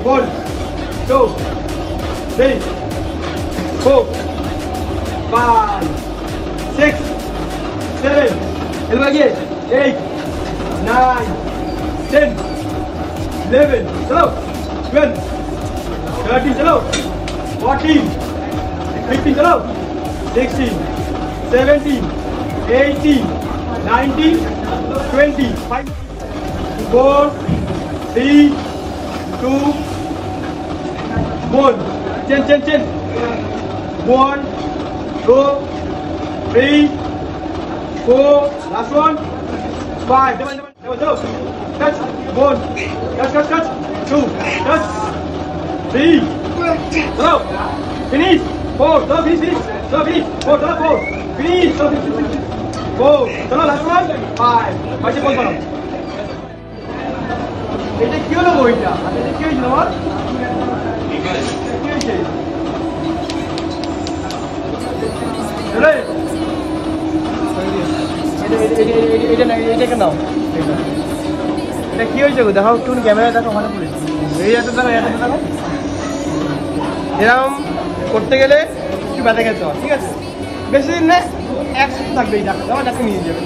1 2 3 4 5 6 7 elbow again 8 9 10 11 चलो 12 13 चलो 14 15 चलो 16 17 18 19 20 5 4 3 2 1 10 1 2 3 4 last one 5 touch 1 touch 2 touch 3 go finish 4 go finish 4 finish 4 चलो last one 5 পাশে বল করো এটা কি হলো বইটা এটা কি হইছিল বল কি হইছে চলে এটা কেন এটা কি হয়েছে গো দেখাও একটু ক্যামেরা দেখো ভালো করে এই এত দেখো এরকম করতে গেলে একটু ব্যথা খেতে হয় ঠিক আছে বেশি দিন না 1 সপ্তাহ থাকবে এই ডাক্তার আমার ডাক্তার নিয়ে যাবে